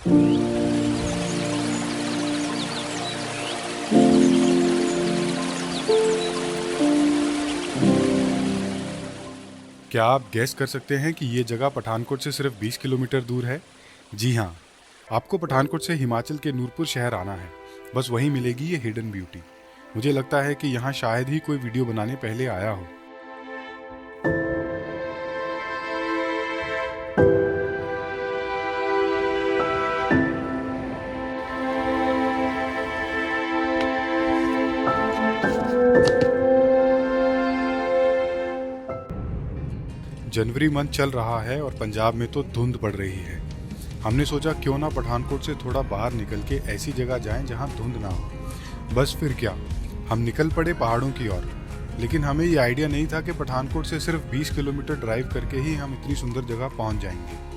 क्या आप गैस कर सकते हैं कि ये जगह पठानकोट से सिर्फ 20 किलोमीटर दूर है? जी हाँ, आपको पठानकोट से हिमाचल के नूरपुर शहर आना है। बस वहीं मिलेगी ये हिडन ब्यूटी। मुझे लगता है कि यहाँ शायद ही कोई वीडियो बनाने पहले आया हो। जनवरी मंथ चल रहा है और पंजाब में तो धुंध पड़ रही है। हमने सोचा क्यों ना पठानकोट से थोड़ा बाहर निकल के ऐसी जगह जाएं जहां धुंध ना हो। बस फिर क्या, हम निकल पड़े पहाड़ों की ओर। लेकिन हमें ये आइडिया नहीं था कि पठानकोट से सिर्फ 20 किलोमीटर ड्राइव करके ही हम इतनी सुंदर जगह पहुंच जाएंगे।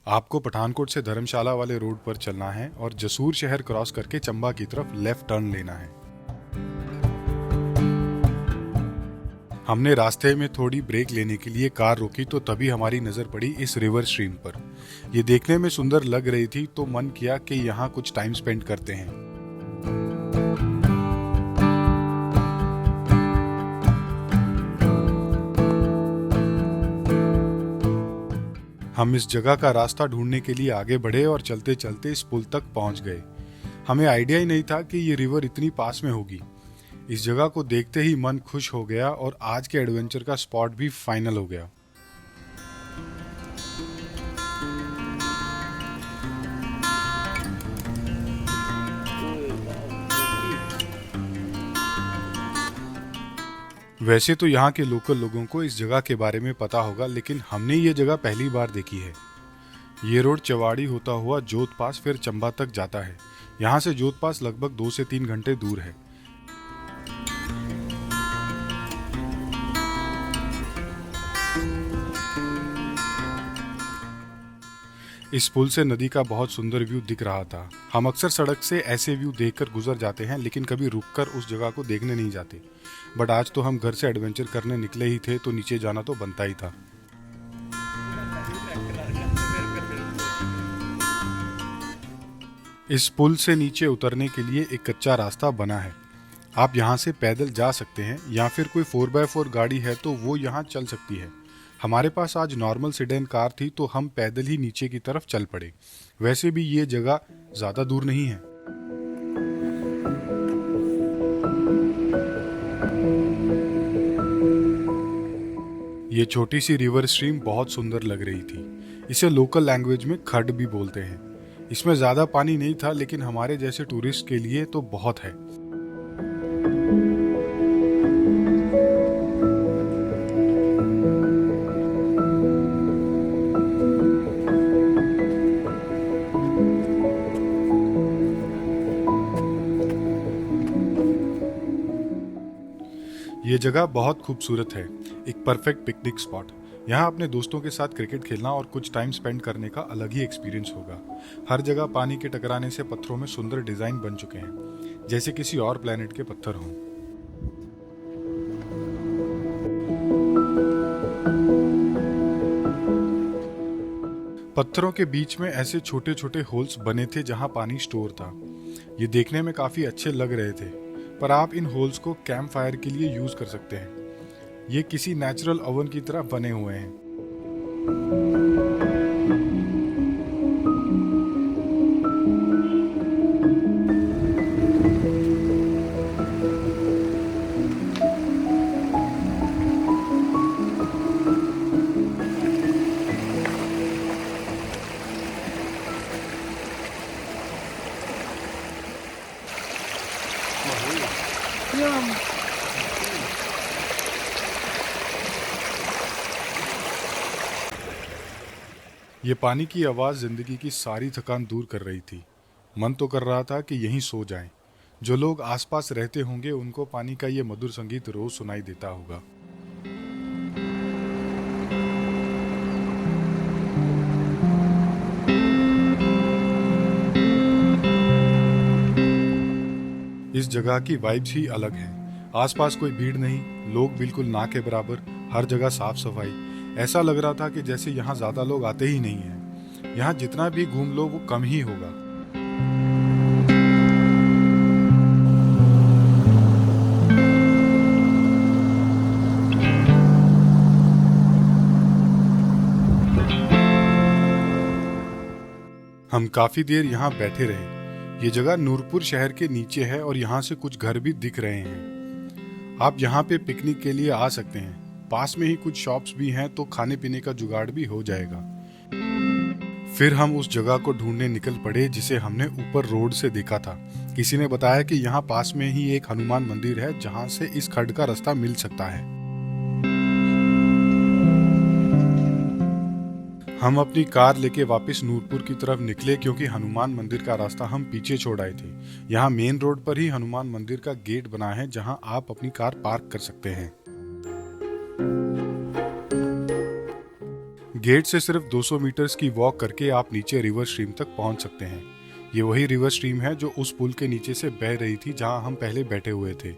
आपको पठानकोट से धर्मशाला वाले रोड पर चलना है और जसूर शहर क्रॉस करके चंबा की तरफ लेफ्ट टर्न लेना है। हमने रास्ते में थोड़ी ब्रेक लेने के लिए कार रोकी तो तभी हमारी नजर पड़ी इस रिवर स्ट्रीम पर। ये देखने में सुंदर लग रही थी तो मन किया कि यहाँ कुछ टाइम स्पेंड करते हैं। हम इस जगह का रास्ता ढूंढने के लिए आगे बढ़े और चलते चलते इस पुल तक पहुंच गए। हमें आइडिया ही नहीं था कि ये रिवर इतनी पास में होगी। इस जगह को देखते ही मन खुश हो गया और आज के एडवेंचर का स्पॉट भी फाइनल हो गया। वैसे तो यहाँ के लोकल लोगों को इस जगह के बारे में पता होगा, लेकिन हमने ये जगह पहली बार देखी है। ये रोड चवाड़ी होता हुआ जोत पास फिर चंबा तक जाता है। यहाँ से जोत पास लगभग 2 से 3 घंटे दूर है। इस पुल से नदी का बहुत सुंदर व्यू दिख रहा था। हम अक्सर सड़क से ऐसे व्यू देखकर गुजर जाते हैं, लेकिन कभी रुककर उस जगह को देखने नहीं जाते। बट आज तो हम घर से एडवेंचर करने निकले ही थे तो नीचे जाना तो बनता ही था। इस पुल से नीचे उतरने के लिए एक कच्चा रास्ता बना है। आप यहाँ से पैदल जा सकते हैं या फिर कोई 4x4 गाड़ी है तो वो यहाँ चल सकती है। हमारे पास आज नॉर्मल सेडान कार थी तो हम पैदल ही नीचे की तरफ चल पड़े। वैसे भी ये जगह ज़्यादा दूर नहीं है। ये छोटी सी रिवर स्ट्रीम बहुत सुंदर लग रही थी। इसे लोकल लैंग्वेज में खड भी बोलते हैं। इसमें ज़्यादा पानी नहीं था, लेकिन हमारे जैसे टूरिस्ट के लिए तो बहुत है। ये जगह बहुत खूबसूरत है, एक परफेक्ट पिकनिक स्पॉट। यहाँ अपने दोस्तों के साथ क्रिकेट खेलना और कुछ टाइम स्पेंड करने का अलग ही एक्सपीरियंस होगा। हर जगह पानी के टकराने से पत्थरों में सुंदर डिजाइन बन चुके हैं, जैसे किसी और प्लेनेट के पत्थर हों। पत्थरों के बीच में ऐसे छोटे छोटे होल्स बने थे जहाँ पानी स्टोर था। ये देखने में काफी अच्छे लग रहे थे, पर आप इन होल्स को कैंप फायर के लिए यूज कर सकते हैं। ये किसी नेचुरल ओवन की तरह बने हुए हैं। ये पानी की आवाज़ जिंदगी की सारी थकान दूर कर रही थी। मन तो कर रहा था कि यहीं सो जाएं। जो लोग आसपास रहते होंगे उनको पानी का ये मधुर संगीत रोज सुनाई देता होगा। इस जगह की वाइब्स ही अलग है। आसपास कोई भीड़ नहीं, लोग बिल्कुल ना के बराबर, हर जगह साफ सफाई। ऐसा लग रहा था कि जैसे यहाँ ज्यादा लोग आते ही नहीं हैं। यहाँ जितना भी घूम लो वो कम ही होगा। हम काफी देर यहाँ बैठे रहे। ये जगह नूरपुर शहर के नीचे है और यहाँ से कुछ घर भी दिख रहे हैं। आप यहाँ पे पिकनिक के लिए आ सकते हैं। पास में ही कुछ शॉप्स भी हैं तो खाने पीने का जुगाड़ भी हो जाएगा। फिर हम उस जगह को ढूंढने निकल पड़े जिसे हमने ऊपर रोड से देखा था। किसी ने बताया कि यहाँ पास में ही एक हनुमान मंदिर है जहाँ से इस खड्ड का रास्ता मिल सकता है। हम अपनी कार लेके वापस नूरपुर की तरफ निकले क्योंकि हनुमान मंदिर का रास्ता हम पीछे छोड़ आए थे। यहाँ मेन रोड पर ही हनुमान मंदिर का गेट बना है जहाँ आप अपनी कार पार्क कर सकते हैं। गेट से सिर्फ 200 मीटर्स की वॉक करके आप नीचे रिवर स्ट्रीम तक पहुंच सकते हैं। ये वही रिवर स्ट्रीम है जो उस पुल के नीचे से बह रही थी जहां हम पहले बैठे हुए थे।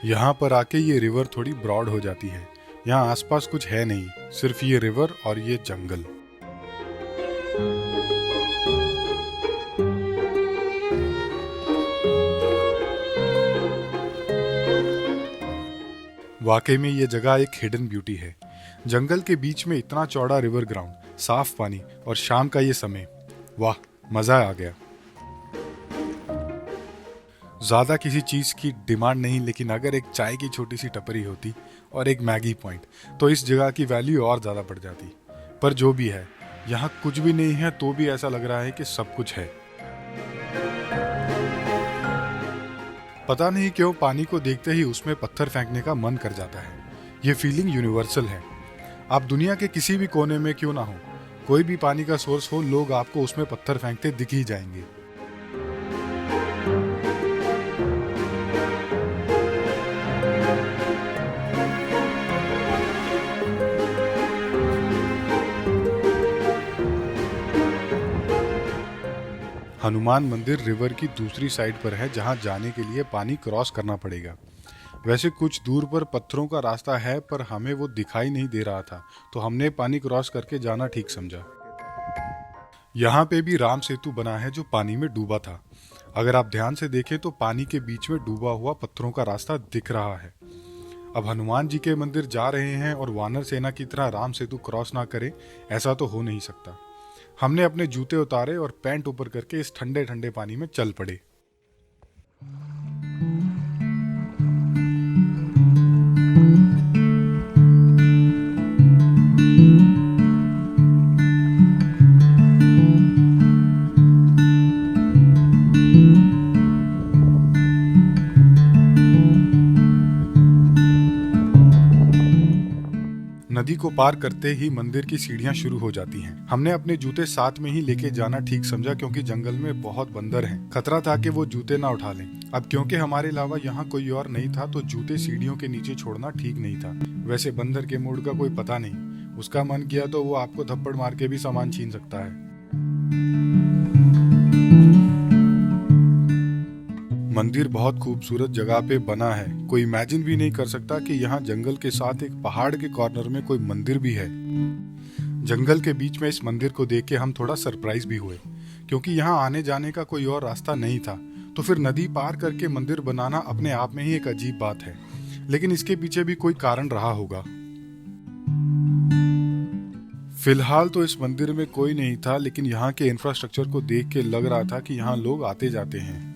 यहाँ पर आके ये रिवर थोड़ी ब्रॉड हो जाती है। यहाँ आसपास कुछ है नहीं, सिर्फ ये रिवर और ये जंगल। वाकई में ये जगह एक हिडन ब्यूटी है। जंगल के बीच में इतना चौड़ा रिवर ग्राउंड, साफ पानी और शाम का ये समय, वाह मजा आ गया। ज़्यादा किसी चीज़ की डिमांड नहीं, लेकिन अगर एक चाय की छोटी सी टपरी होती और एक मैगी पॉइंट तो इस जगह की वैल्यू और ज़्यादा बढ़ जाती। पर जो भी है, यहाँ कुछ भी नहीं है तो भी ऐसा लग रहा है कि सब कुछ है। पता नहीं क्यों पानी को देखते ही उसमें पत्थर फेंकने का मन कर जाता है। ये फीलिंग यूनिवर्सल है। आप दुनिया के किसी भी कोने में क्यों ना हो, कोई भी पानी का सोर्स हो, लोग आपको उसमें पत्थर फेंकते दिख ही जाएंगे। हनुमान मंदिर रिवर की दूसरी साइड पर है जहां जाने के लिए पानी क्रॉस करना पड़ेगा। वैसे कुछ दूर पर पत्थरों का रास्ता है पर हमें वो दिखाई नहीं दे रहा था तो हमने पानी क्रॉस करके जाना ठीक समझा। यहाँ पे भी राम सेतु बना है जो पानी में डूबा था। अगर आप ध्यान से देखें तो पानी के बीच में डूबा हुआ पत्थरों का रास्ता दिख रहा है। अब हनुमान जी के मंदिर जा रहे हैं और वानर सेना की तरह राम सेतु क्रॉस ना करें, ऐसा तो हो नहीं सकता। हमने अपने जूते उतारे और पैंट ऊपर करके इस ठंडे ठंडे पानी में चल पड़े। नदी को पार करते ही मंदिर की सीढ़ियां शुरू हो जाती हैं। हमने अपने जूते साथ में ही लेके जाना ठीक समझा क्योंकि जंगल में बहुत बंदर हैं। खतरा था कि वो जूते ना उठा लें। अब क्योंकि हमारे अलावा यहाँ कोई और नहीं था तो जूते सीढ़ियों के नीचे छोड़ना ठीक नहीं था। वैसे बंदर के मूड का कोई पता नहीं, उसका मन किया तो वो आपको थप्पड़ मार के भी सामान छीन सकता है। मंदिर बहुत खूबसूरत जगह पे बना है। कोई इमेजिन भी नहीं कर सकता कि यहाँ जंगल के साथ एक पहाड़ के कॉर्नर में कोई मंदिर भी है। जंगल के बीच में इस मंदिर को देख के हम थोड़ा सरप्राइज भी हुए क्योंकि यहाँ आने जाने का कोई और रास्ता नहीं था। तो फिर नदी पार करके मंदिर बनाना अपने आप में ही एक अजीब बात है, लेकिन इसके पीछे भी कोई कारण रहा होगा। फिलहाल तो इस मंदिर में कोई नहीं था, लेकिन यहाँ के इंफ्रास्ट्रक्चर को देख के लग रहा था कि यहाँ लोग आते जाते हैं।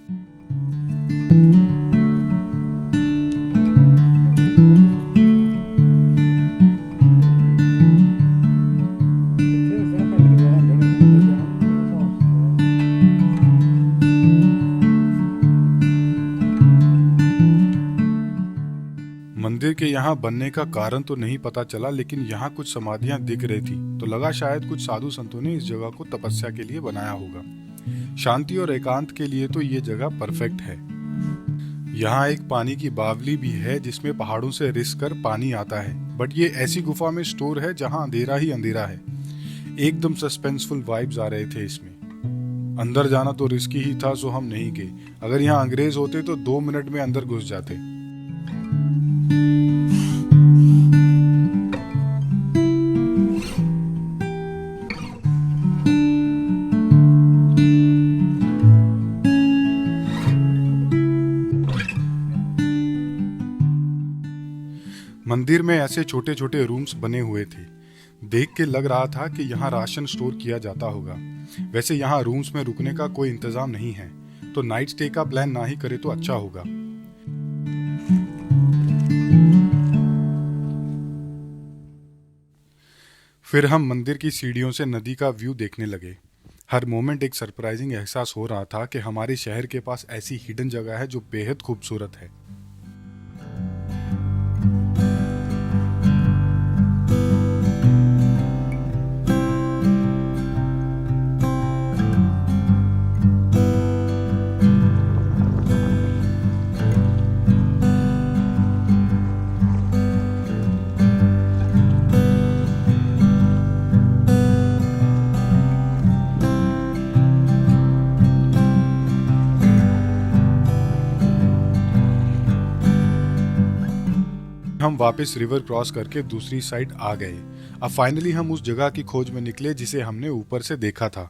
मंदिर के यहाँ बनने का कारण तो नहीं पता चला, लेकिन यहाँ कुछ समाधियां दिख रही थी तो लगा शायद कुछ साधु संतों ने इस जगह को तपस्या के लिए बनाया होगा। शांति और एकांत के लिए तो ये जगह परफेक्ट है। यहाँ एक पानी की बावली भी है जिसमें पहाड़ों से रिस कर पानी आता है, बट ये ऐसी गुफा में स्टोर है जहाँ अंधेरा ही अंधेरा है। एकदम सस्पेंसफुल वाइब्स आ रहे थे इसमें। अंदर जाना तो रिस्की ही था, सो हम नहीं गए। अगर यहाँ अंग्रेज होते तो 2 मिनट में अंदर घुस जाते। मंदिर में ऐसे छोटे छोटे रूम्स बने हुए थे। देख के लग रहा था कि यहाँ राशन स्टोर किया जाता होगा। वैसे यहाँ रूम्स में रुकने का कोई इंतजाम नहीं है, तो नाइट स्टे का प्लान ना ही करे तो अच्छा होगा। फिर हम मंदिर की सीढ़ियों से नदी का व्यू देखने लगे। हर मोमेंट एक सरप्राइजिंग एहसास हो रहा था कि हमारे शहर के पास ऐसी हिडन जगह है जो बेहद खूबसूरत है। हम वापस रिवर क्रॉस करके दूसरी साइड आ गए। अब फाइनली हम उस जगह की खोज में निकले जिसे हमने ऊपर से देखा था।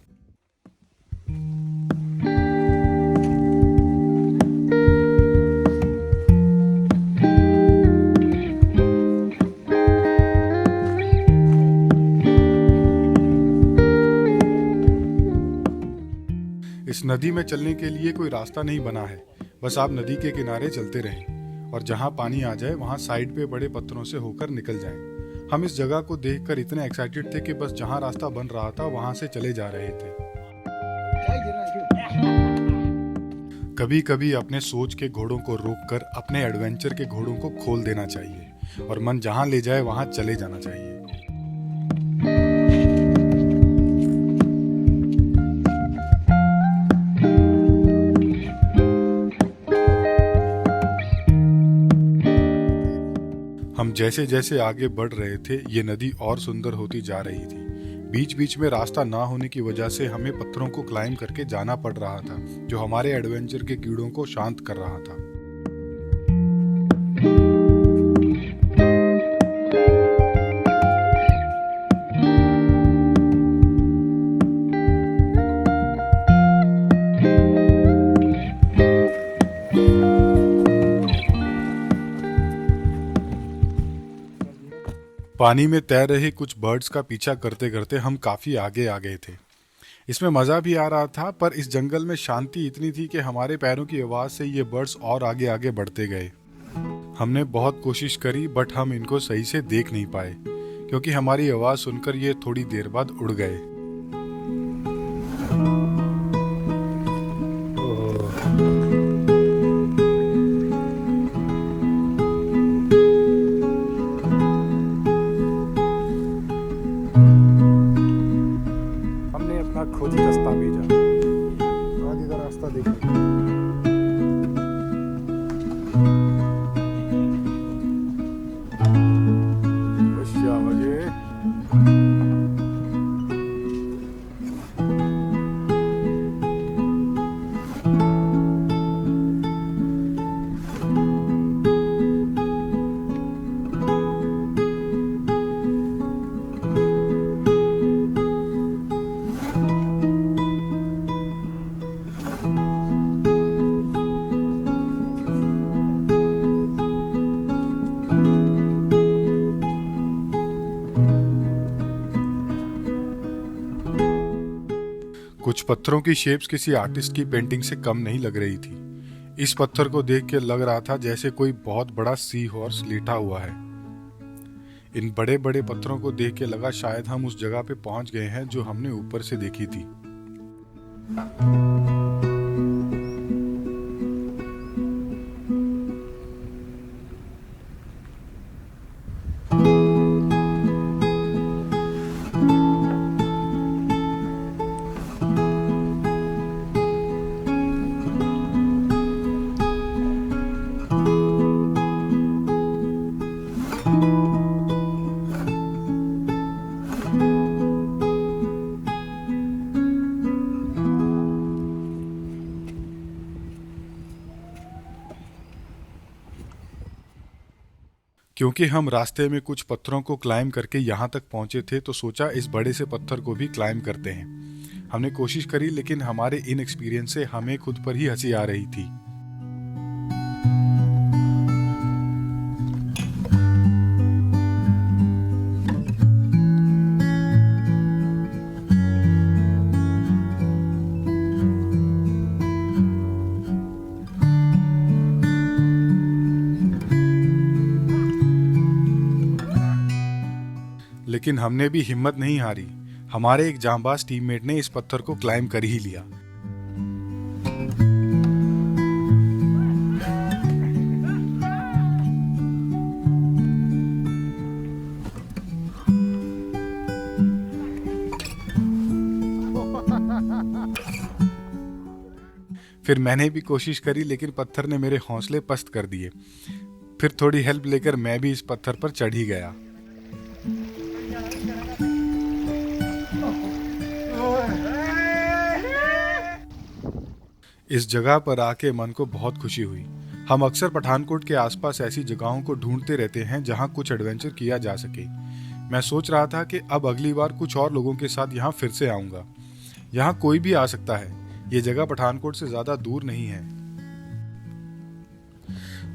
इस नदी में चलने के लिए कोई रास्ता नहीं बना है, बस आप नदी के किनारे चलते रहें और जहाँ पानी आ जाए वहाँ साइड पे बड़े पत्थरों से होकर निकल जाएं। हम इस जगह को देखकर इतने एक्साइटेड थे कि बस जहाँ रास्ता बन रहा था वहाँ से चले जा रहे थे। कभी कभी अपने सोच के घोड़ों को रोककर अपने एडवेंचर के घोड़ों को खोल देना चाहिए और मन जहाँ ले जाए वहाँ चले जाना चाहिए। हम जैसे जैसे आगे बढ़ रहे थे ये नदी और सुंदर होती जा रही थी। बीच बीच में रास्ता ना होने की वजह से हमें पत्थरों को क्लाइंब करके जाना पड़ रहा था, जो हमारे एडवेंचर के कीड़ों को शांत कर रहा था। पानी में तैर रहे कुछ बर्ड्स का पीछा करते करते हम काफ़ी आगे आ गए थे। इसमें मज़ा भी आ रहा था, पर इस जंगल में शांति इतनी थी कि हमारे पैरों की आवाज़ से ये बर्ड्स और आगे आगे बढ़ते गए। हमने बहुत कोशिश करी, बट हम इनको सही से देख नहीं पाए क्योंकि हमारी आवाज़ सुनकर ये थोड़ी देर बाद उड़ गए। खोजी दस्तावेज आगे का रास्ता देखिए। कुछ पत्थरों की शेप्स किसी आर्टिस्ट की पेंटिंग से कम नहीं लग रही थी। इस पत्थर को देख के लग रहा था जैसे कोई बहुत बड़ा सी हॉर्स लेटा हुआ है। इन बड़े बड़े पत्थरों को देख के लगा शायद हम उस जगह पे पहुंच गए हैं जो हमने ऊपर से देखी थी। क्योंकि हम रास्ते में कुछ पत्थरों को क्लाइंब करके यहाँ तक पहुँचे थे तो सोचा इस बड़े से पत्थर को भी क्लाइंब करते हैं। हमने कोशिश करी लेकिन हमारे इनएक्सपीरियंस से हमें खुद पर ही हंसी आ रही थी। लेकिन हमने भी हिम्मत नहीं हारी। हमारे एक जांबाज टीममेट ने इस पत्थर को क्लाइंब कर ही लिया। फिर मैंने भी कोशिश करी लेकिन पत्थर ने मेरे हौसले पस्त कर दिए। फिर थोड़ी हेल्प लेकर मैं भी इस पत्थर पर चढ़ ही गया। इस जगह पर आके मन को बहुत खुशी हुई। हम अक्सर पठानकोट के आसपास ऐसी जगहों को ढूंढते रहते हैं जहां कुछ एडवेंचर किया जा सके। मैं सोच रहा था कि अब अगली बार कुछ और लोगों के साथ यहाँ फिर से आऊँगा। यहाँ कोई भी आ सकता है। ये जगह पठानकोट से ज़्यादा दूर नहीं है।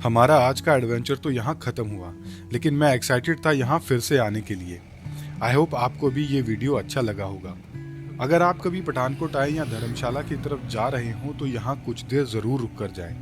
हमारा आज का एडवेंचर तो यहाँ ख़त्म हुआ, लेकिन मैं एक्साइटेड था यहाँ फिर से आने के लिए। आई होप आपको भी ये वीडियो अच्छा लगा होगा। अगर आप कभी पठानकोट आए या धर्मशाला की तरफ जा रहे हों तो यहाँ कुछ देर ज़रूर रुक कर जाएं।